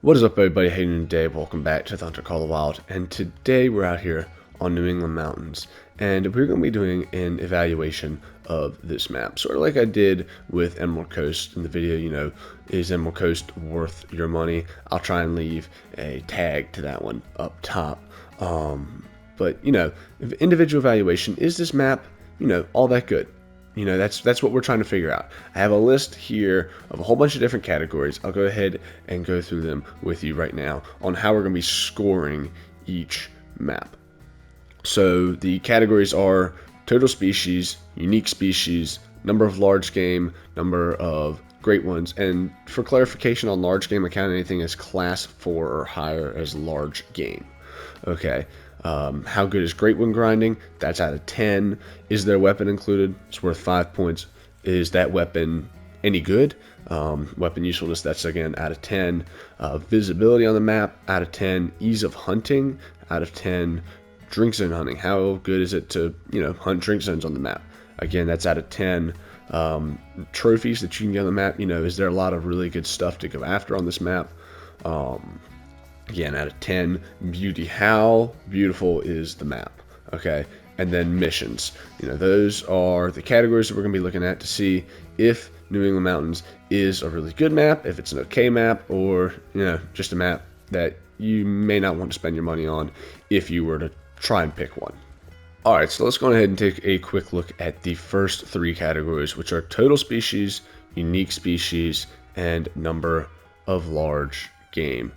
What is up, everybody? How you doing today? Welcome back to the Hunter Call the Wild. And today we're out here on New England mountains, and we're going to be doing an evaluation of this map, sort of like I did with Emerald Coast in the video. Is Emerald Coast worth your money? I'll try and leave a tag to that one up top. But individual evaluation, is this map all that good? That's what we're trying to figure out. I have a list here of a whole bunch of different categories. I'll go ahead and go through them with you right now on how we're going to be scoring each map. So the categories are total species, unique species, number of large game, number of great ones, and for clarification on large game, I count anything as class 4 or higher as large game. Okay. How good is great one grinding? That's out of 10. Is their weapon included? It's worth 5 points. Is that weapon any good? Weapon usefulness, that's again out of 10. Visibility on the map, out of 10. Ease of hunting, out of 10. Drink zone hunting, how good is it to hunt drink zones on the map? Again, that's out of 10. Trophies that you can get on the map, is there a lot of really good stuff to go after on this map? Again, out of 10. Beauty, how beautiful is the map? Okay, and then missions. Those are the categories that we're going to be looking at to see if New England Mountains is a really good map, if it's an okay map, or just a map that you may not want to spend your money on if you were to try and pick one. Alright, so let's go ahead and take a quick look at the first three categories, which are total species, unique species, and number of large game.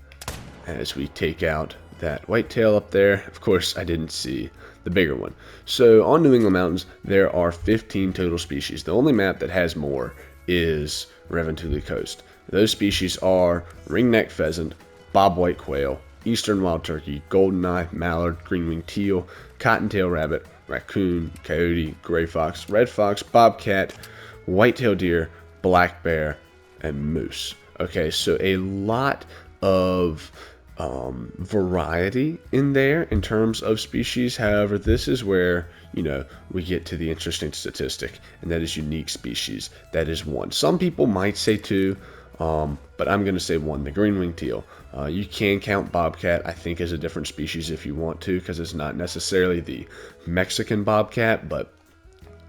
As we take out that whitetail up there, of course I didn't see the bigger one. So on New England Mountains there are 15 total species. The only map that has more is Reventulia Coast. Those species are ringneck pheasant, bobwhite quail, eastern wild turkey, goldeneye, mallard, green-winged teal, cottontail rabbit, raccoon, coyote, gray fox, red fox, bobcat, white-tailed deer, black bear, and moose. Okay, so a lot of variety in there in terms of species. However, this is where we get to the interesting statistic, and that is unique species. That is 1. Some people might say 2, but I'm going to say 1, the green-winged teal. You can count bobcat, I think, as a different species if you want to, because it's not necessarily the Mexican bobcat, but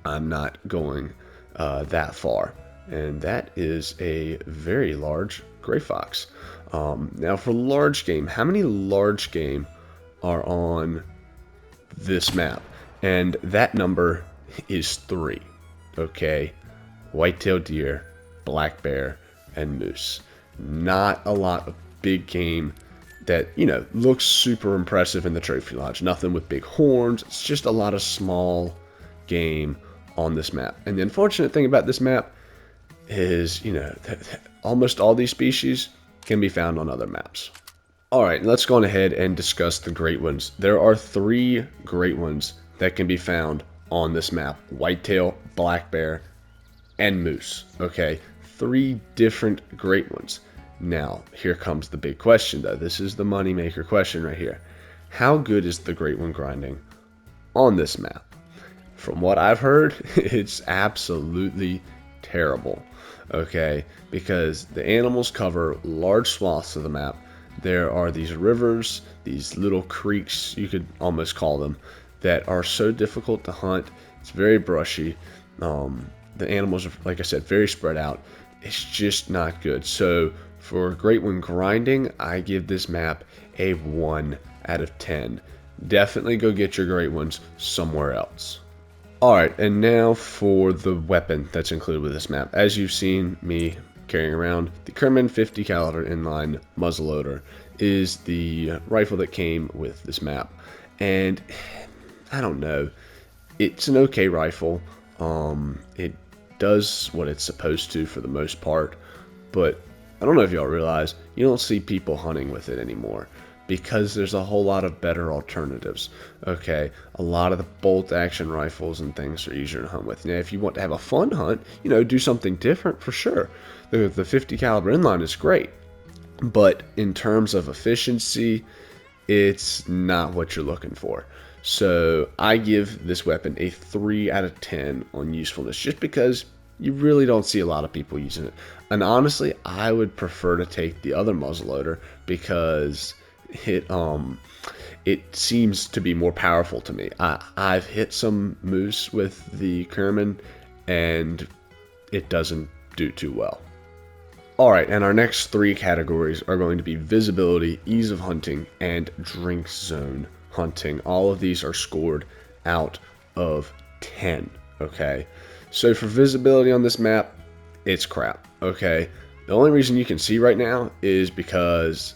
I'm not going that far. And that is a very large gray fox. Now for large game, how many large game are on this map? And that number is 3. Okay, white-tailed deer, black bear, and moose. Not a lot of big game that looks super impressive in the trophy lodge. Nothing with big horns. It's just a lot of small game on this map. And the unfortunate thing about this map is almost all these species can be found on other maps. Alright, let's go on ahead and discuss the great ones. There are 3 great ones that can be found on this map: whitetail, black bear, and moose. Okay, 3 different great ones. Now, here comes the big question though. This is the moneymaker question right here. How good is the great one grinding on this map? From what I've heard, it's absolutely terrible. Okay, because the animals cover large swaths of the map. There are these rivers, these little creeks, you could almost call them, that are so difficult to hunt. It's very brushy. The animals are, like I said, very spread out. It's just not good. So for great one grinding, I give this map a 1 out of 10. Definitely go get your great ones somewhere else. Alright, and now for the weapon that's included with this map. As you've seen me carrying around, the Kerman 50 caliber inline muzzleloader is the rifle that came with this map. And I don't know, it's an okay rifle. It does what it's supposed to for the most part, but I don't know if y'all realize, you don't see people hunting with it anymore, because there's a whole lot of better alternatives. Okay, a lot of the bolt action rifles and things are easier to hunt with. Now, if you want to have a fun hunt, do something different, for sure. The 50 caliber inline is great, but in terms of efficiency, it's not what you're looking for. So I give this weapon a 3 out of 10 on usefulness, just because you really don't see a lot of people using it. And honestly, I would prefer to take the other muzzleloader because it seems to be more powerful to me. I've hit some moose with the Kerman, and it doesn't do too well. Alright, and our next three categories are going to be visibility, ease of hunting, and drink zone hunting. All of these are scored out of 10, okay? So for visibility on this map, it's crap, okay? The only reason you can see right now is because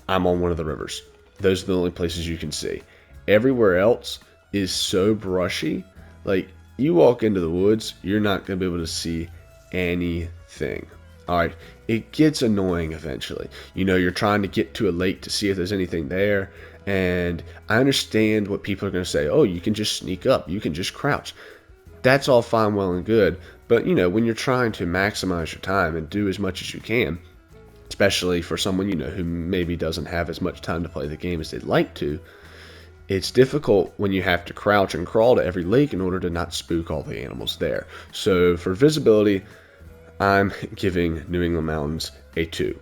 I'm on one of the rivers. Those are the only places you can see. Everywhere else is so brushy, like you walk into the woods, you're not going to be able to see anything. Alright, it gets annoying eventually. You know, you're trying to get to a lake to see if there's anything there, and I understand what people are going to say. Oh, you can just sneak up, you can just crouch. That's all fine, well, and good, but you know, when you're trying to maximize your time and do as much as you can, especially for someone, you know, who maybe doesn't have as much time to play the game as they'd like to, it's difficult when you have to crouch and crawl to every lake in order to not spook all the animals there. So for visibility, I'm giving New England Mountains a 2.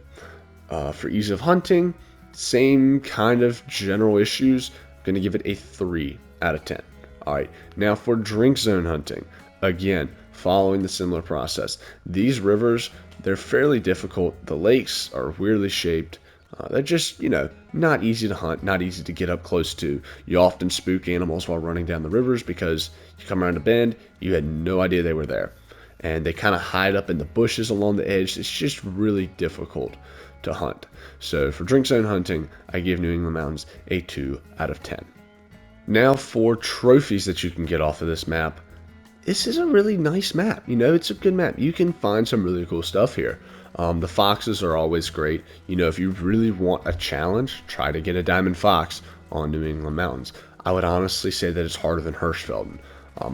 For ease of hunting, same kind of general issues. I'm going to give it a 3 out of 10. Alright, now for drink zone hunting, again, following the similar process. These rivers, they're fairly difficult. The lakes are weirdly shaped. They're just, you know, not easy to hunt, not easy to get up close to. You often spook animals while running down the rivers because you come around a bend, you had no idea they were there. And they kind of hide up in the bushes along the edge. It's just really difficult to hunt. So for drink zone hunting, I give New England Mountains a 2 out of 10. Now for trophies that you can get off of this map. This is a really nice map. You know, it's a good map. You can find some really cool stuff here. The foxes are always great. You know, if you really want a challenge, try to get a diamond fox on New England Mountains. I would honestly say that it's harder than Hirschfelden.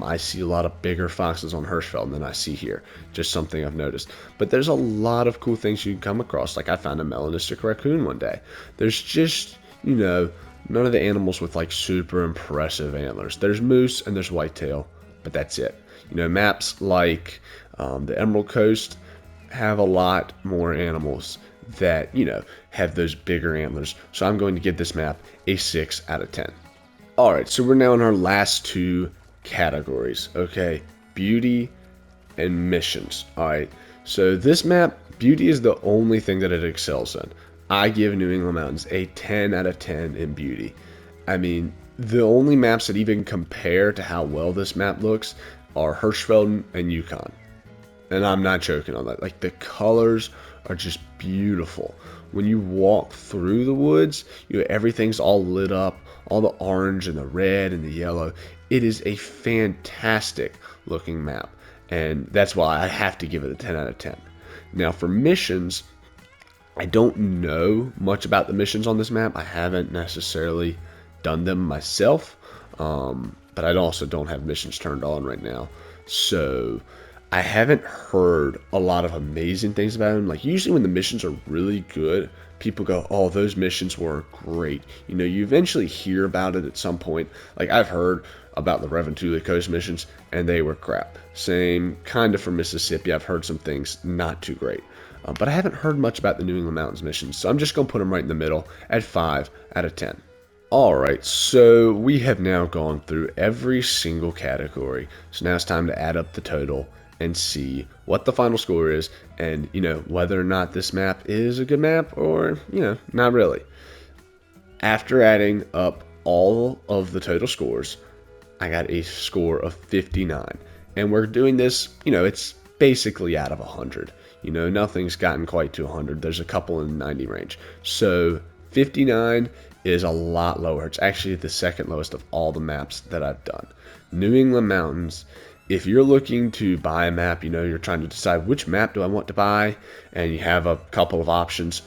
I see a lot of bigger foxes on Hirschfelden than I see here. Just something I've noticed. But there's a lot of cool things you can come across. Like I found a melanistic raccoon one day. There's just, you know, none of the animals with like super impressive antlers. There's moose and there's whitetail, but that's it. You know, maps like the Emerald Coast have a lot more animals that, you know, have those bigger antlers. So I'm going to give this map a 6 out of 10. Alright, so we're now in our last two categories, okay? Beauty and missions. Alright, so this map, beauty is the only thing that it excels in. I give New England Mountains a 10 out of 10 in beauty. I mean, the only maps that even compare to how well this map looks are Hirschfelden and Yukon. And I'm not joking on that. Like, the colors are just beautiful. When you walk through the woods, you know, everything's all lit up, all the orange and the red and the yellow. It is a fantastic looking map, and that's why I have to give it a 10 out of 10. Now for missions, I don't know much about the missions on this map. I haven't necessarily done them myself, but I also don't have missions turned on right now. So I haven't heard a lot of amazing things about them. Like usually when the missions are really good, people go, oh, those missions were great. You know, you eventually hear about it at some point. Like I've heard about the Reventula Coast missions, and they were crap. Same kind of for Mississippi. I've heard some things not too great. But I haven't heard much about the New England Mountains missions, so I'm just going to put them right in the middle at 5 out of 10. Alright, so we have now gone through every single category. So now it's time to add up the total and see what the final score is, and, you know, whether or not this map is a good map or, you know, not really. After adding up all of the total scores, I got a score of 59. And we're doing this, you know, it's basically out of 100. You know, nothing's gotten quite to 100. There's a couple in the 90 range. So 59 is a lot lower. It's actually the second lowest of all the maps that I've done. New England Mountains, if you're looking to buy a map, you know, you're trying to decide which map do I want to buy, and you have a couple of options,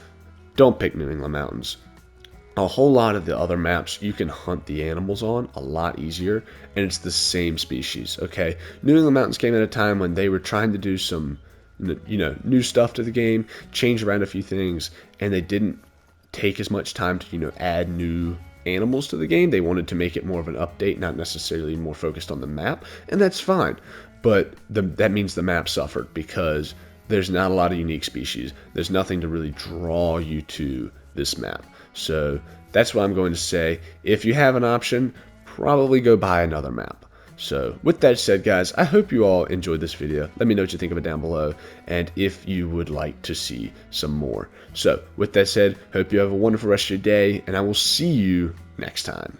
don't pick New England Mountains. A whole lot of the other maps you can hunt the animals on a lot easier, and it's the same species, okay? New England Mountains came at a time when they were trying to do some, you know, new stuff to the game, change around a few things, and they didn't take as much time to, you know, add new animals to the game. They wanted to make it more of an update, not necessarily more focused on the map, and that's fine. but that means the map suffered because there's not a lot of unique species. There's nothing to really draw you to this map. So that's why I'm going to say, if you have an option, probably go buy another map. So with that said, guys, I hope you all enjoyed this video. Let me know what you think of it down below, and if you would like to see some more. So with that said, hope you have a wonderful rest of your day, and I will see you next time.